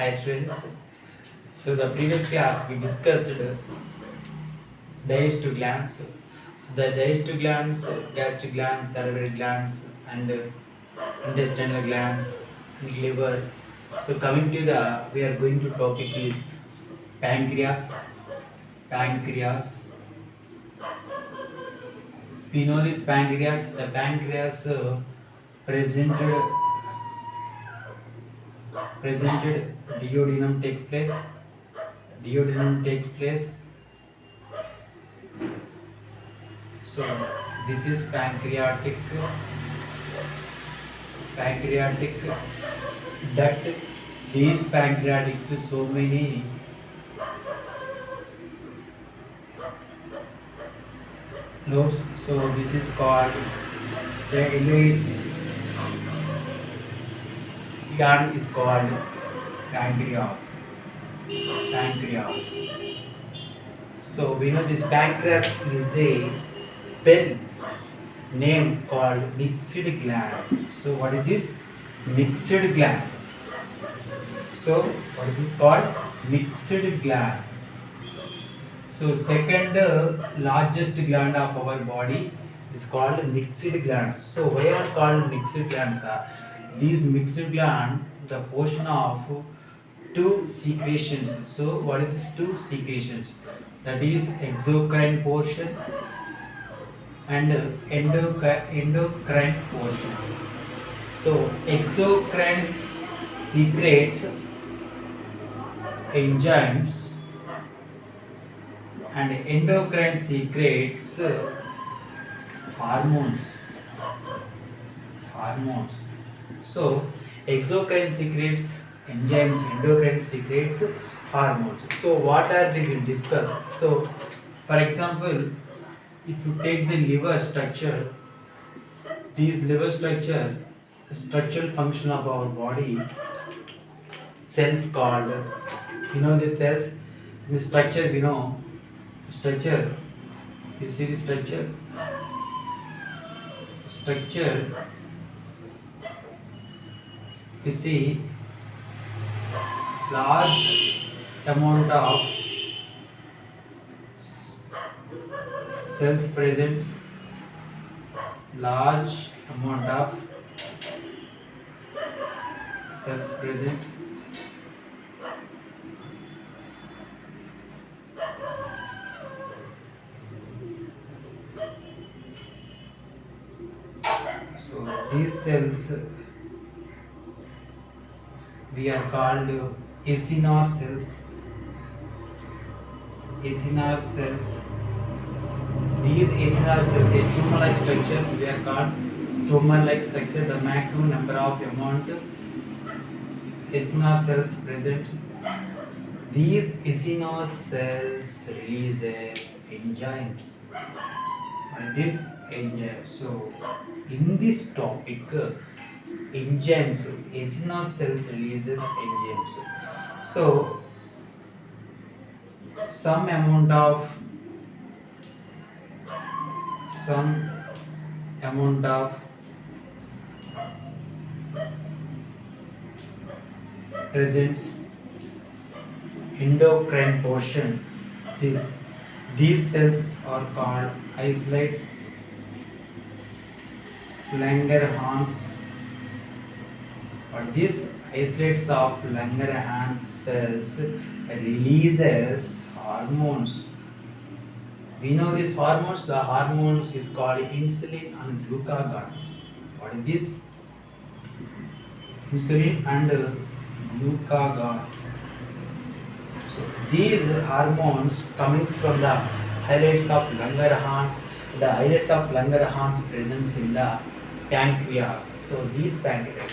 Hi students. So the previous class we discussed digestive glands. So the digestive glands, gastric glands, salivary glands, and intestinal glands and liver. So coming to the we are going to topic is pancreas. Pancreas. We know this pancreas. The pancreas presented duodenum takes place. Duodenum takes place. So this is pancreatic duct. These pancreatic so many lobes. So this is called the ileus gland is called pancreas. Pancreas. So we know this pancreas is a pen name called mixed gland. So what is this? Mixed gland. So what is this called? Mixed gland. So second largest gland of our body is called mixed gland. So why are called mixed glands? These mixed gland the portion of two secretions. So what is this two secretions? That is exocrine portion and endocrine portion. So exocrine secretes enzymes and endocrine secretes hormones. So exocrine secretes enzymes, endocrine secretes hormones. So what are they will discuss? So for example, if you take the liver structure, these liver structure, the structural function of our body, cells called, the cells, the structure structure, you see the structure, you see large amount of cells presents, large amount of cells present. So these cells we are called acinar cells. Acinar cells. These acinar cells, a tumor-like structures, we are called tumor-like structure. The maximum number of amount acinar cells present. These acinar cells releases enzymes. And this enzyme. So in this topic, enzymes, acinar cells releases enzymes. So some amount of presents endocrine portion. These cells are called isolates, Langerhans, or these isolates of Langerhans cells releases hormones. We know these hormones. The hormones is called insulin and glucagon. What is this? Insulin and glucagon. So these hormones coming from the islets of Langerhans. The islets of Langerhans presents in the pancreas. So these pancreas.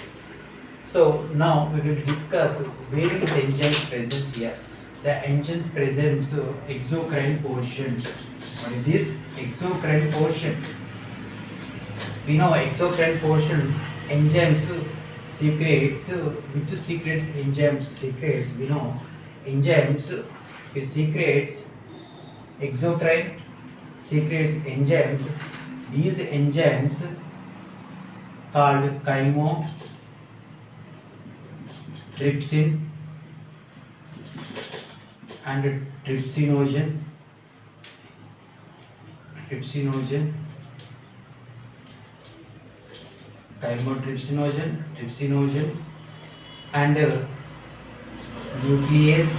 So now we will discuss various enzymes present here. The enzymes present exocrine portion. What is this? Exocrine portion. We know exocrine portion enzymes secretes, which secretes enzymes secretes. We know enzymes secretes, exocrine secretes enzymes. These enzymes called chymotrypsin and trypsinogen, chymotrypsinogen, and nuclease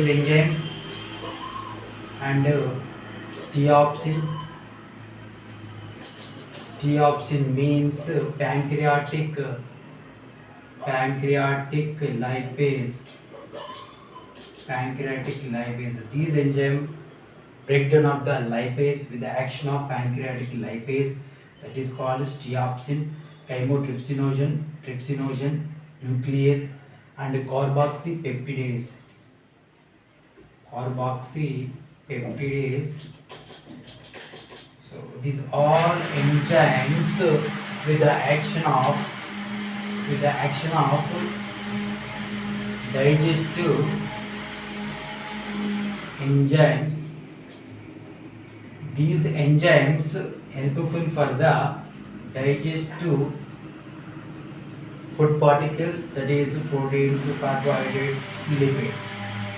enzymes, and steopsin. Steopsin means pancreatic lipase. These enzymes break down of the lipase with the action of pancreatic lipase, that is called steopsin, trypsinogen, nuclease, and carboxypeptidase. So these all enzymes with the action of digestive enzymes. These enzymes helpful for the digestive food particles, that is proteins, carbohydrates, lipids.